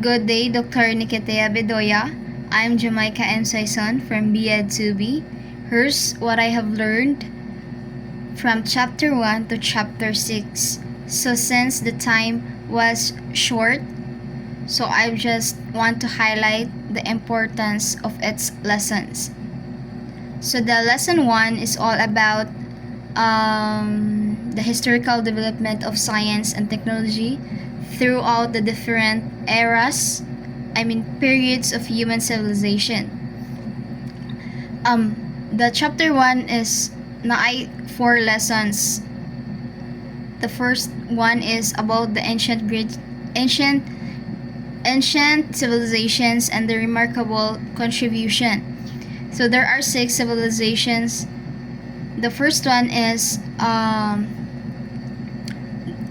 Good day, Dr. Nikitea Bedoya. I'm Jamyca M from BEd to be. Here's what I have learned from chapter 1 to chapter 6. So since the time was short, so I just want to highlight the importance of its lessons. So the lesson 1 is all about the historical development of science and technology throughout the different periods of human civilization. The chapter 1 is na 4 lessons. The first one is about the ancient civilizations and the remarkable contribution. So there are 6 civilizations. The first one is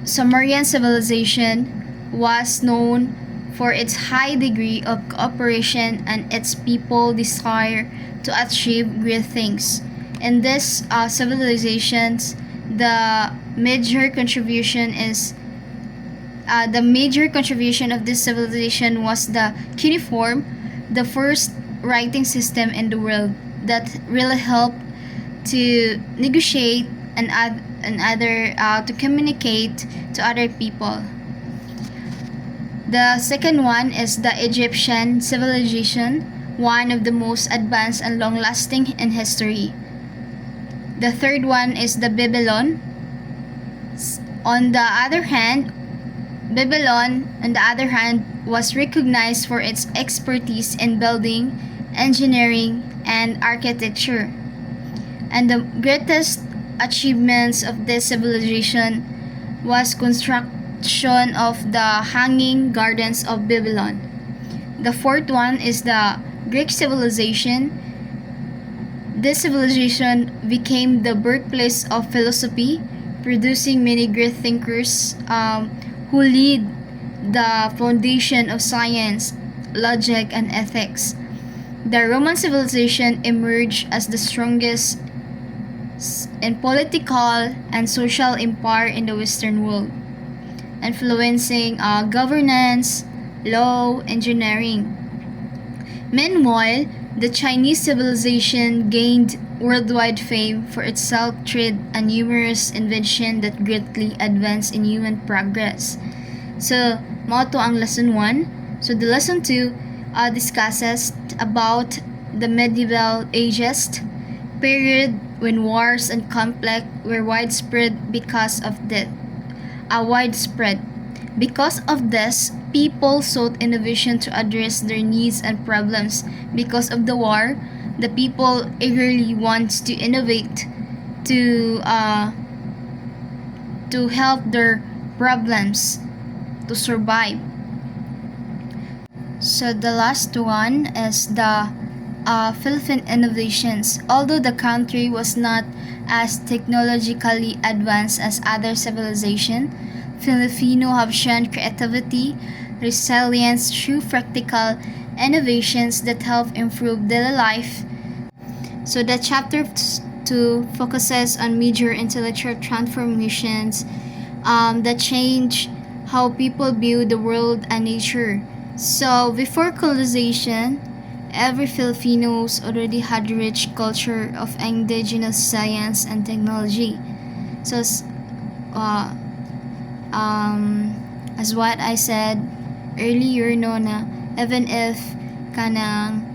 Sumerian civilization was known for its high degree of cooperation and its people desire to achieve great things. In this civilizations, the major contribution of this civilization was the cuneiform, the first writing system in the world that really helped to negotiate and to communicate to other people. The second one is the Egyptian civilization, one of the most advanced and long-lasting in history. The third one is the Babylon. On the other hand, was recognized for its expertise in building, engineering, and architecture. And the greatest achievements of this civilization was construction of the Hanging Gardens of Babylon. The fourth one is the Greek civilization. This civilization became the birthplace of philosophy, producing many great thinkers who laid the foundation of science, logic, and ethics. The Roman civilization emerged as the strongest in political and social empire in the Western world, influencing governance, law, engineering. Meanwhile, the Chinese civilization gained worldwide fame for its silk trade and numerous inventions that greatly advanced in human progress. So, mao to ang lesson 1. So, the lesson 2 discusses about the medieval ages period when wars and conflict were widespread because of this. Because of this, people sought innovation to address their needs and problems. Because of the war, the people eagerly wants to innovate to help their problems to survive. So the last one is the Philippine innovations. Although the country was not as technologically advanced as other civilizations, Filipino have shown creativity, resilience through practical innovations that help improve daily life. So the chapter 2 focuses on major intellectual transformations that change how people view the world and nature. So before colonization, every Filipinos already had rich culture of indigenous science and technology. So as what I said earlier, no, na even if kanang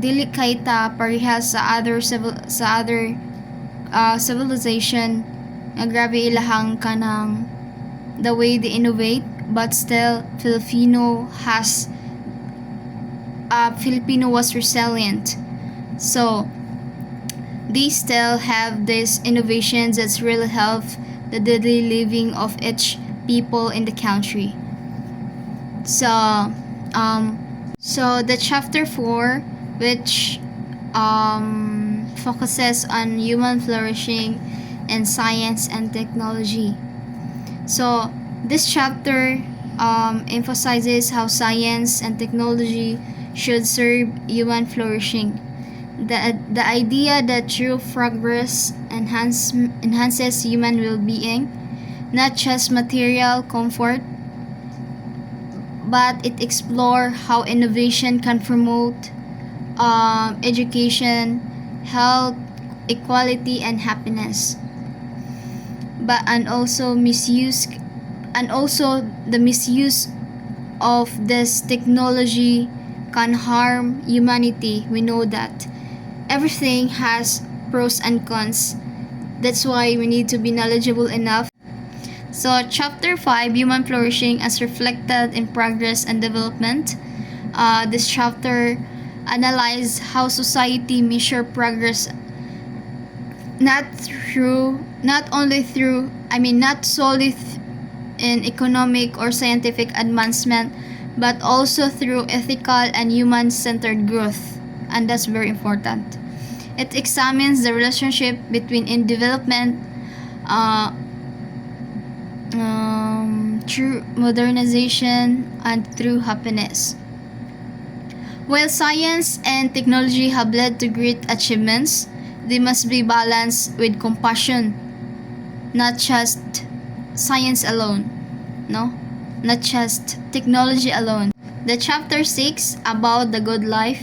dili kay ta parehas sa other civilization, grabe ilahang kanang the way they innovate, but still Filipino was resilient. So they still have these innovations that's really help the daily living of each people in the country. So the chapter 4, which focuses on human flourishing in science and technology. So this chapter emphasizes how science and technology should serve human flourishing. The idea that true progress enhances human well-being, not just material comfort, but it explores how innovation can promote education, health, equality, and happiness. But and also the misuse of this technology can harm humanity. We know that everything has pros and cons. That's why we need to be knowledgeable enough. So, Chapter 5, Human Flourishing as Reflected in Progress and Development. This chapter analyzes how society measure progress not solely in economic or scientific advancement, but also through ethical and human-centered growth, and that's very important. It examines the relationship between in development, through modernization, and through happiness. While science and technology have led to great achievements, they must be balanced with compassion, not just science alone, no? Not just technology alone. The chapter 6 about the good life,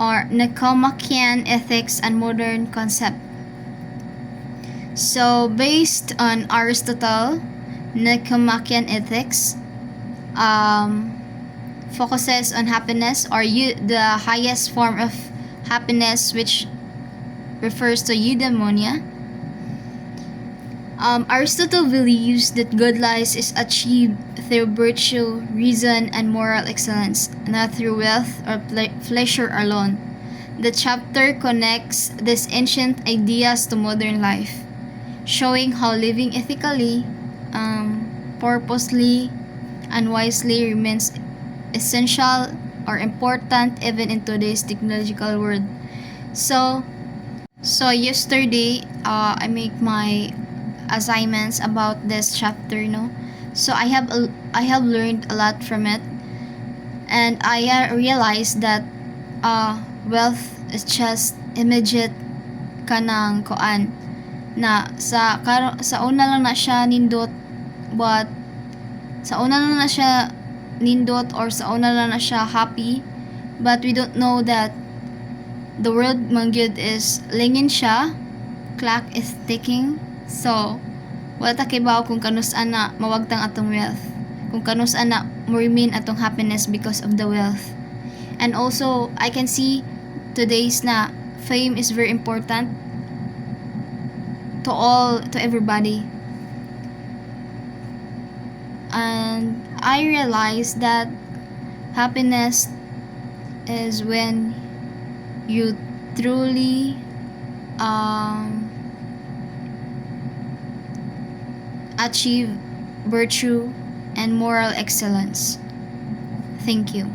or Jamyca ethics and modern concept. So based on Aristotle, Jamyca ethics focuses on happiness, or the highest form of happiness, which refers to eudaimonia. Aristotle believes that good life is achieved through virtue, reason, and moral excellence, not through wealth or pleasure alone. The chapter connects these ancient ideas to modern life, showing how living ethically, purposely, and wisely remains essential or important even in today's technological world. So yesterday, I make my assignments about this chapter, no. So I have learned a lot from it, and I realized that wealth is just immediate kanang koan na sa una lang na siya nindot, but sa una lang na siya nindot, or sa una lang na siya happy, but we don't know that the world mangyud is lingin siya, clock is ticking. So wala ta kibaw kung kanus-an na mawagtang atong wealth, kung kanus-an na mo remain atong happiness because of the wealth. And also I can see today's na fame is very important to everybody. And I realized that happiness is when you truly achieve virtue and moral excellence. Thank you.